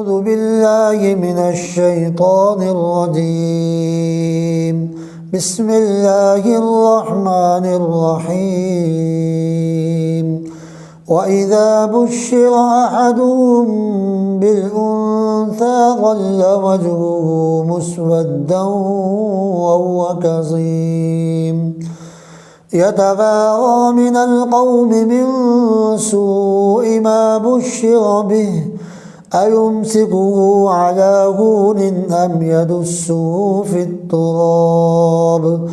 أعوذ بالله من الشيطان الرجيم بسم الله الرحمن الرحيم وإذا بشر أحدهم بالأنثى ظل وجهه مسودا وهو كظيم يتبارى من القوم من سوء ما بشر به أيمسكه على هون أم يدسه في التراب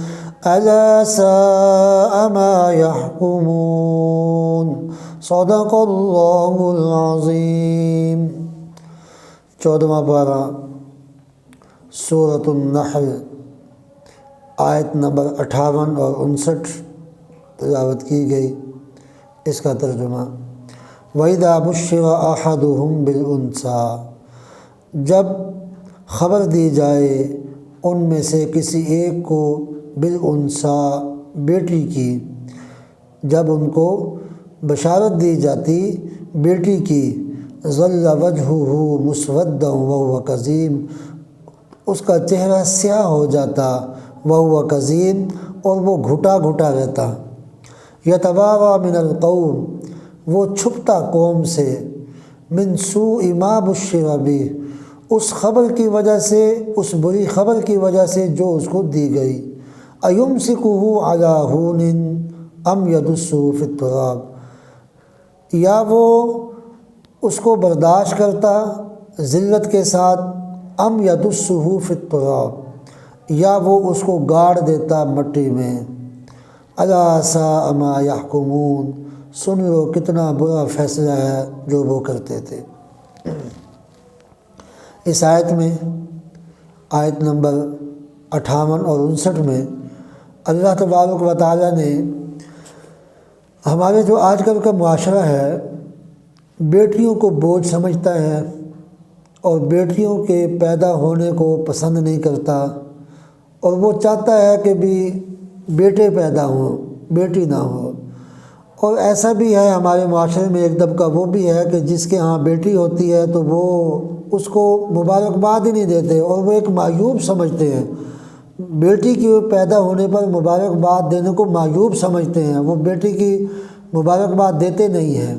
ألا ساء ما يحكمون صدق اللہ العظیم۔ 14واں پارہ سورۃ النحل، آیت نمبر 58 اور 59 تلاوت کی گئی۔ اس کا ترجمہ: وَإِذَا بُشِّرَ أَحَدُهُمْ بِالْأُنثَىٰ، جب خبر دی جائے ان میں سے کسی ایک کو بالأنثىٰ، بیٹی کی، جب ان کو بشارت دی جاتی بیٹی کی، ظل وجہہ مسودا وہو کظیم، اس کا چہرہ سیاہ ہو جاتا، وہو کظیم، اور وہ گھٹا گھٹا رہتا۔ یتبارا من القوم، وہ چھپتا قوم سے، من سوء ما بشر بہ، اس خبر کی وجہ سے، اس بری خبر کی وجہ سے جو اس کو دی گئی۔ ایمسکہ علی ہون ام یدسہ فی التراب، یا وہ اس کو برداشت کرتا ذلت کے ساتھ، ام یدسہ فی التراب، یا وہ اس کو گاڑ دیتا مٹی میں۔ الا ساء ما یحکمون، سن لو کتنا برا فیصلہ ہے جو وہ کرتے تھے۔ اس آیت میں، آیت نمبر 58 اور 59 میں، اللہ تبارک و تعالیٰ نے ہمارے جو آج کل کا معاشرہ ہے، بیٹیوں کو بوجھ سمجھتا ہے اور بیٹیوں کے پیدا ہونے کو پسند نہیں کرتا، اور وہ چاہتا ہے کہ بھی بیٹے پیدا ہوں، بیٹی نہ ہو۔ اور ایسا بھی ہے ہمارے معاشرے میں ایک طبقہ وہ بھی ہے کہ جس کے ہاں بیٹی ہوتی ہے تو وہ اس کو مبارکباد ہی نہیں دیتے، اور وہ ایک معیوب سمجھتے ہیں، بیٹی کی پیدا ہونے پر مبارکباد دینے کو معیوب سمجھتے ہیں، وہ بیٹی کی مبارکباد دیتے نہیں ہیں۔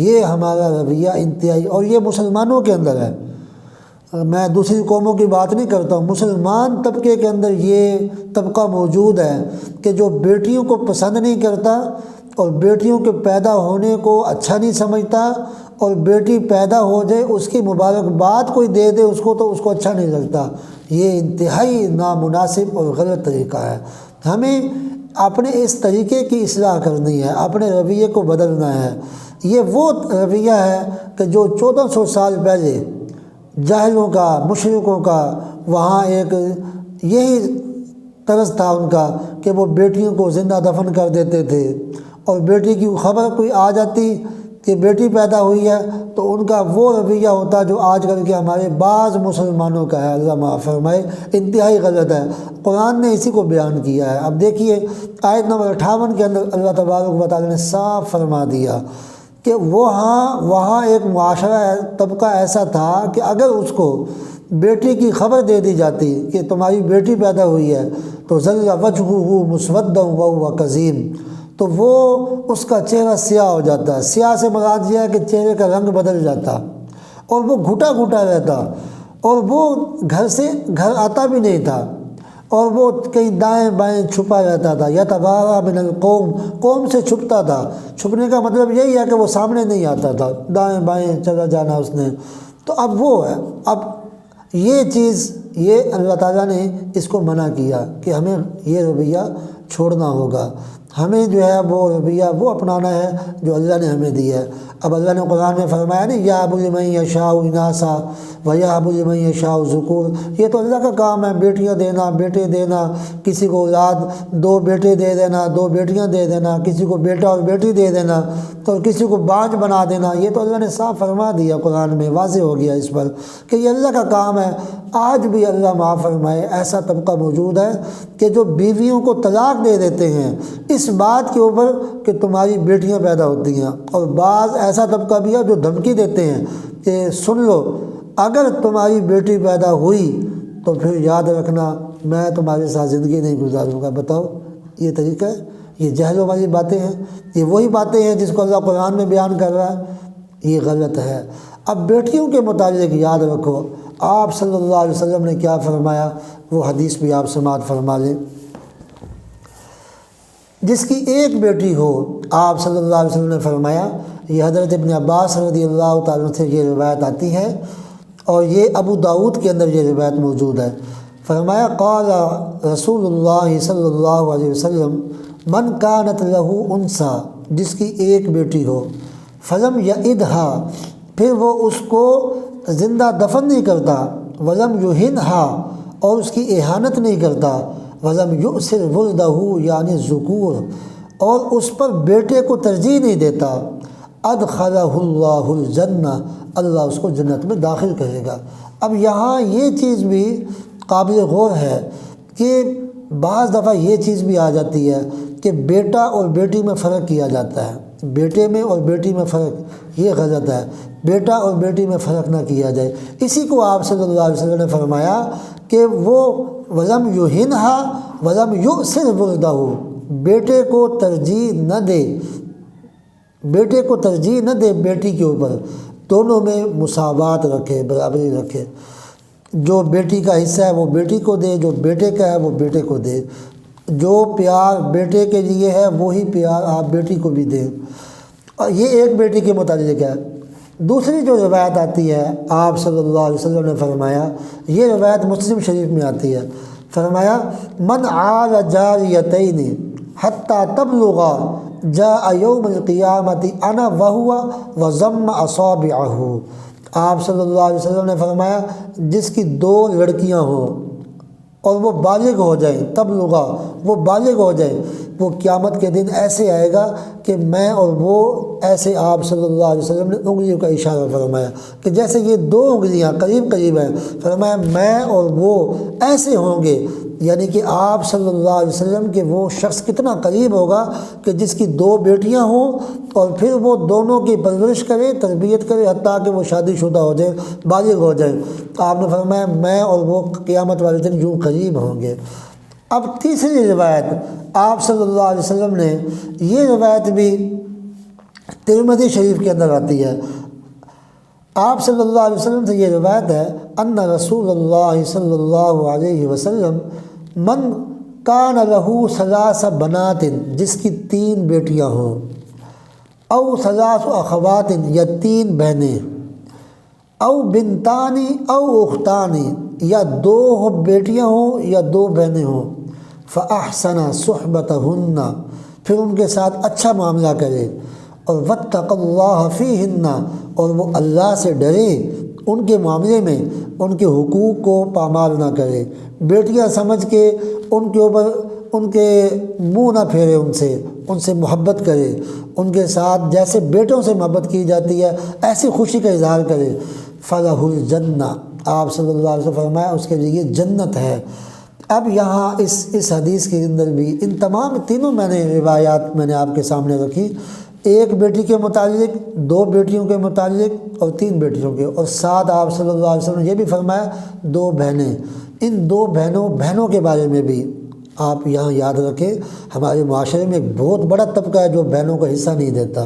یہ ہمارا رویہ انتہائی، اور یہ مسلمانوں کے اندر ہے، میں دوسری قوموں کی بات نہیں کرتا ہوں، مسلمان طبقے کے اندر یہ طبقہ موجود ہے کہ جو بیٹیوں کو پسند نہیں کرتا اور بیٹیوں کے پیدا ہونے کو اچھا نہیں سمجھتا، اور بیٹی پیدا ہو جائے اس کی مبارکباد کوئی دے دے اس کو تو اس کو اچھا نہیں لگتا۔ یہ انتہائی نامناسب اور غلط طریقہ ہے۔ ہمیں اپنے اس طریقے کی اصلاح کرنی ہے، اپنے رویے کو بدلنا ہے۔ یہ وہ رویہ ہے کہ جو 1400 سال پہلے جاہلوں کا، مشرکوں کا وہاں ایک یہی طرز تھا ان کا کہ وہ بیٹیوں کو زندہ دفن کر دیتے تھے، اور بیٹی کی خبر کوئی آ جاتی کہ بیٹی پیدا ہوئی ہے تو ان کا وہ رویہ ہوتا جو آج کل کے ہمارے بعض مسلمانوں کا ہے، اللہ معاف فرمائے، انتہائی غلط ہے۔ قرآن نے اسی کو بیان کیا ہے۔ اب دیکھیے آیت نمبر 58 کے اندر اللہ تبارک و تعالیٰ نے صاف فرما دیا کہ وہاں ایک معاشرہ طبقہ ایسا تھا کہ اگر اس کو بیٹی کی خبر دے دی جاتی کہ تمہاری بیٹی پیدا ہوئی ہے تو ظل وجہہ مسودا وہو کظیم، تو وہ اس کا چہرہ سیاہ ہو جاتا۔ سیاہ سے مراد یہ ہے کہ چہرے کا رنگ بدل جاتا، اور وہ گھٹا گھٹا رہتا، اور وہ گھر سے گھر آتا بھی نہیں تھا، اور وہ کہیں دائیں بائیں چھپا رہتا تھا۔ یتبارا من القوم، قوم سے چھپتا تھا۔ چھپنے کا مطلب یہی ہے کہ وہ سامنے نہیں آتا تھا، دائیں بائیں چلا جانا اس نے۔ تو اب وہ ہے، اب یہ چیز، یہ اللہ تعالیٰ نے اس کو منع کیا کہ ہمیں یہ رویہ چھوڑنا ہوگا، ہمیں جو ہے وہ رویہ وہ اپنانا ہے جو اللہ نے ہمیں دیا ہے۔ اب اللہ نے قرآن میں فرمایا نہیں، یہب لمن یشاء اناثا ویہب لمن یشاء ذکور، یہ تو اللہ کا کام ہے، بیٹیاں دینا، بیٹے دینا، کسی کو اولاد 2 بیٹے دے دینا، 2 بیٹیاں دے دینا، کسی کو بیٹا اور بیٹی دے دینا، تو کسی کو بانج بنا دینا۔ یہ تو اللہ نے صاف فرما دیا، قرآن میں واضح ہو گیا اس پر کہ یہ اللہ کا کام ہے۔ آج بھی اللہ معاف فرمائے ایسا طبقہ موجود ہے کہ جو بیویوں کو طلاق دے دیتے ہیں اس بات کے اوپر کہ تمہاری بیٹیاں پیدا ہوتی ہیں، اور بعض ایسا طبقہ بھی ہے جو دھمکی دیتے ہیں کہ سن لو اگر تمہاری بیٹی پیدا ہوئی تو پھر یاد رکھنا میں تمہارے ساتھ زندگی نہیں گزاروں گا۔ بتاؤ یہ طریقہ ہے؟ یہ جہلوں والی باتیں ہیں، یہ وہی باتیں ہیں جس کو اللہ قرآن میں بیان کر رہا ہے، یہ غلط ہے۔ اب بیٹیوں کے متعلق یاد رکھو آپ صلی اللہ علیہ وسلم نے کیا فرمایا، وہ حدیث بھی آپ سماعت فرما لیں۔ جس کی ایک بیٹی ہو، آپ صلی اللہ علیہ وسلم نے فرمایا، یہ حضرت ابن عباس رضی اللہ تعالیٰ سے یہ روایت آتی ہے اور یہ ابو داؤد کے اندر یہ روایت موجود ہے۔ فرمایا قال رسول اللہ صلی اللہ علیہ وسلم من کانت لہ انثی، جس کی ایک بیٹی ہو، فلم یعدھا، پھر وہ اس کو زندہ دفن نہیں کرتا، ولم یہنھا، اور اس کی اہانت نہیں کرتا، ولم یؤثر ولدہ یعنی الذکور، اور اس پر بیٹے کو ترجیح نہیں دیتا، ادخلہ اللہ الجنہ، اللہ اس کو جنت میں داخل کرے گا۔ اب یہاں یہ چیز بھی قابل غور ہے کہ بعض دفعہ یہ چیز بھی آ جاتی ہے کہ بیٹا اور بیٹی میں فرق کیا جاتا ہے، بیٹے میں اور بیٹی میں فرق، یہ غلط ہے، بیٹا اور بیٹی میں فرق نہ کیا جائے۔ اسی کو آپ صلی اللہ علیہ وسلم نے فرمایا کہ وہ ولم یہنھا ولم یؤثر ولدہ، بیٹے کو ترجیح نہ دے، بیٹے کو ترجیح نہ دے بیٹی کے اوپر، دونوں میں مساوات رکھے، برابری رکھے، جو بیٹی کا حصہ ہے وہ بیٹی کو دے، جو بیٹے کا ہے وہ بیٹے کو دے، جو پیار بیٹے کے لیے ہے وہی پیار آپ بیٹی کو بھی دیں۔ اور یہ ایک بیٹی کے متعلق ہے۔ دوسری جو روایت آتی ہے آپ صلی اللہ علیہ وسلم نے فرمایا، یہ روایت مسلم شریف میں آتی ہے، فرمایا من عال جاریتین حتی تبلغا جاء یوم القیامت انا وہو وضم اصابعہ۔ آپ صلی اللہ علیہ وسلم نے فرمایا جس کی دو لڑکیاں ہوں اور وہ بالغ ہو جائیں، تبلغا، وہ بالغ ہو جائیں، وہ قیامت کے دن ایسے آئے گا کہ میں اور وہ ایسے، آپ صلی اللہ علیہ وسلم نے انگلیوں کا اشارہ فرمایا کہ جیسے یہ دو انگلیاں قریب قریب ہیں، فرمایا میں اور وہ ایسے ہوں گے، یعنی کہ آپ صلی اللہ علیہ وسلم کے وہ شخص کتنا قریب ہوگا کہ جس کی دو بیٹیاں ہوں اور پھر وہ دونوں کی پرورش کرے، تربیت کرے، حتیٰ کہ وہ شادی شدہ ہو جائے، بالغ ہو جائے۔ آپ نے فرمایا میں اور وہ قیامت والے دن یوں قریب ہوں گے۔ اب تیسری روایت آپ صلی اللہ علیہ وسلم نے، یہ روایت بھی ترمذی شریف کے اندر آتی ہے، آپ صلی اللہ علیہ وسلم سے یہ روایت ہے ان رسول اللہ صلی اللہ علیہ وسلم من کان لہ ثلاث بنات، جس کی تین بیٹیاں ہوں، او ثلاث اخوات، یا تین بہنیں، او بنتانی او اختانی، یا دو بیٹیاں ہوں یا دو بہنیں ہوں، فاحسن صحبتہن، پھر ان کے ساتھ اچھا معاملہ کرے، اور واتق اللہ فیہن، اور وہ اللہ سے ڈرے ان کے معاملے میں، ان کے حقوق کو پامال نہ کرے، بیٹیاں سمجھ کے ان کے اوپر ان کے منہ نہ پھیرے، ان سے محبت کرے، ان کے ساتھ جیسے بیٹوں سے محبت کی جاتی ہے ایسی خوشی کا اظہار کرے، فلہ الجنہ، آپ صلی اللہ علیہ وسلم فرمایا اس کے لیے جنت ہے۔ اب یہاں اس حدیث کے اندر بھی ان تمام تینوں میں نے روایات میں نے آپ کے سامنے رکھی، ایک بیٹی کے متعلق، دو بیٹیوں کے متعلق اور تین بیٹیوں کے، اور ساتھ آپ صلی اللہ علیہ وسلم نے یہ بھی فرمایا دو بہنیں، ان دو بہنوں کے بارے میں بھی آپ یہاں یاد رکھیں، ہمارے معاشرے میں ایک بہت بڑا طبقہ ہے جو بہنوں کا حصہ نہیں دیتا،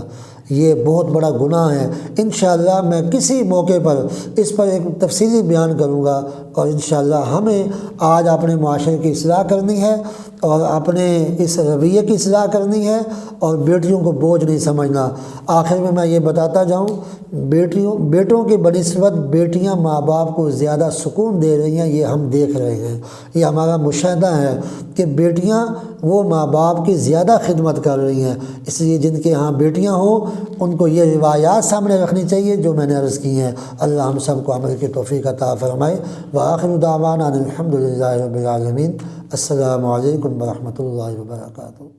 یہ بہت بڑا گناہ ہے۔ انشاءاللہ میں کسی موقع پر اس پر ایک تفصیلی بیان کروں گا، اور انشاءاللہ ہمیں آج اپنے معاشرے کی اصلاح کرنی ہے اور اپنے اس رویے کی اصلاح کرنی ہے، اور بیٹیوں کو بوجھ نہیں سمجھنا۔ آخر میں یہ بتاتا جاؤں، بیٹوں کی بنسبت بیٹیاں ماں باپ کو زیادہ سکون دے رہی ہیں، یہ ہم دیکھ رہے ہیں، یہ ہمارا مشاہدہ ہے کہ بیٹیاں وہ ماں باپ کی زیادہ خدمت کر رہی ہیں۔ اس لیے جن کے ہاں بیٹیاں ہوں ان کو یہ روایات سامنے رکھنی چاہیے جو میں نے عرض کی ہیں۔ اللہ ہم سب کو عمل کی توفیق عطا فرمائے۔ وآخر دعوانا الحمد للہ رب العالمین۔ السلام علیکم ورحمۃ اللہ وبرکاتہ۔